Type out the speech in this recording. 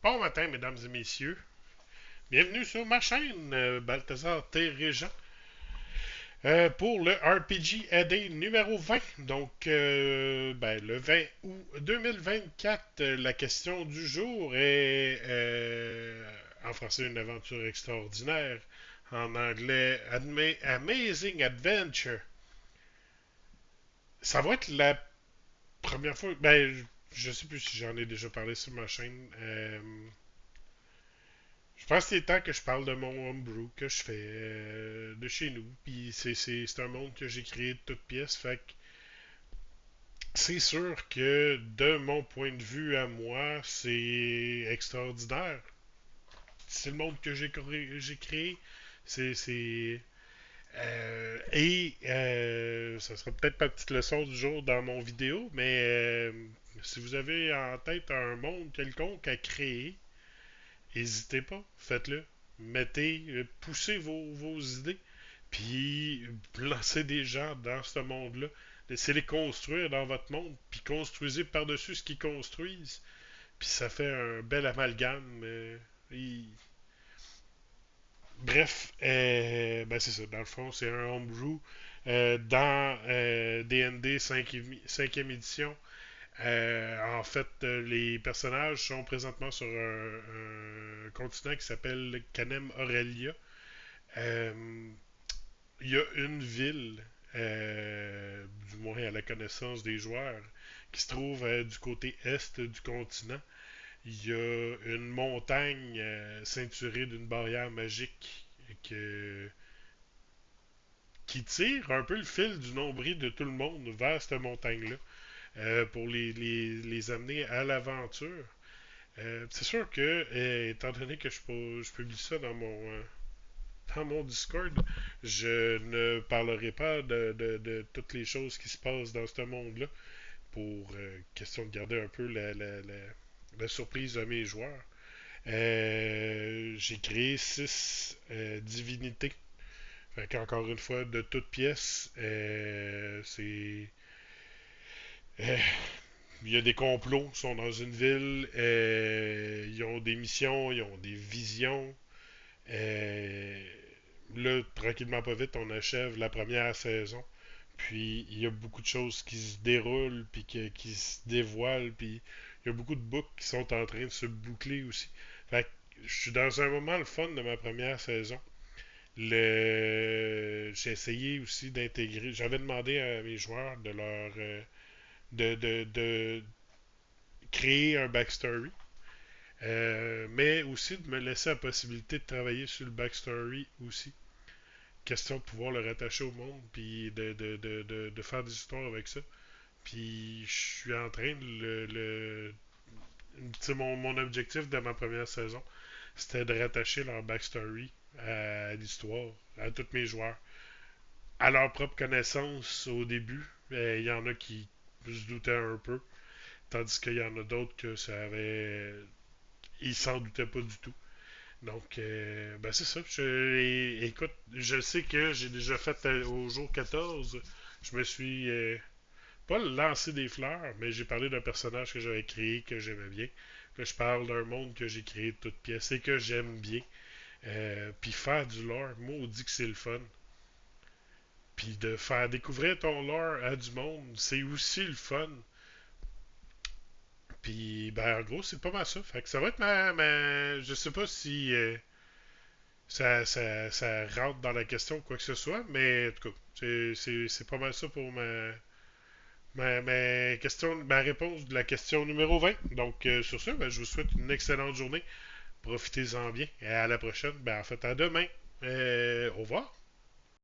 Bon matin, mesdames et messieurs. Bienvenue sur ma chaîne, Balthazar T. Régent, pour le RPG AD numéro 20. Donc, le 20 août 2024, la question du jour est, en français, une aventure extraordinaire. En anglais, Amazing Adventure. Ça va être la première fois. Je sais plus si j'en ai déjà parlé sur ma chaîne. Je pense qu'il est temps que je parle de mon homebrew que je fais de chez nous. Puis c'est un monde que j'ai créé de toutes pièces. Fait que c'est sûr que de mon point de vue à moi, c'est extraordinaire. C'est le monde que j'ai créé. C'est ça sera peut-être ma petite leçon du jour dans mon vidéo, mais si vous avez en tête un monde quelconque à créer, n'hésitez pas, faites-le. Mettez, poussez vos idées, puis lancez des gens dans ce monde-là. Laissez-les construire dans votre monde, puis construisez par-dessus ce qu'ils construisent. Puis ça fait un bel amalgame. Bref, c'est ça. Dans le fond, c'est un homebrew dans D&D 5e édition. En fait, les personnages sont présentement sur un continent qui s'appelle Canem Aurelia. Euh, Il y a une ville, du moins à la connaissance des joueurs, qui se trouve du côté est du continent. Il y a une montagne ceinturée d'une barrière magique que- qui tire un peu le fil du nombril de tout le monde vers cette montagne-là pour les amener à l'aventure. C'est sûr que, étant donné que je publie ça dans mon Discord, je ne parlerai pas de toutes les choses qui se passent dans ce monde-là pour question de garder un peu la surprise de mes joueurs. J'ai créé 6 divinités. Fait qu'encore une fois, de toutes pièces, euh, il y a des complots, ils sont dans une ville, ils ont des missions, ils ont des visions. Euh, Là, tranquillement pas vite, on achève la première saison. Puis il y a beaucoup de choses qui se déroulent, puis qui se dévoilent, puis il y a beaucoup de boucles qui sont en train de se boucler aussi. Fait que je suis dans un moment le fun de ma première saison. J'ai essayé aussi d'intégrer. J'avais demandé à mes joueurs de leur de créer un backstory. Mais aussi de me laisser la possibilité de travailler sur le backstory aussi. Question de pouvoir le rattacher au monde, puis de faire des histoires avec ça. Puis je suis en train de mon objectif de ma première saison, c'était de rattacher leur backstory à l'histoire, à tous mes joueurs. À leur propre connaissance au début, il y en a qui se doutaient un peu, tandis qu'il y en a d'autres que ça avait. Ils s'en doutaient pas du tout. Donc, c'est ça. Écoute, je sais que j'ai déjà fait au jour 14. Je me suis pas lancé des fleurs, mais j'ai parlé d'un personnage que j'avais créé, que j'aimais bien. Là, je parle d'un monde que j'ai créé de toutes pièces et que j'aime bien. Puis faire du lore, maudit que c'est le fun. Puis de faire découvrir ton lore à du monde, c'est aussi le fun. Puis, en gros, c'est pas mal ça. Fait que ça va être je sais pas si ça rentre dans la question ou quoi que ce soit, mais en tout cas, c'est pas mal ça pour ma réponse de la question numéro 20. Donc, sur ce, je vous souhaite une excellente journée. Profitez-en bien et à la prochaine. En fait, à demain. Au revoir.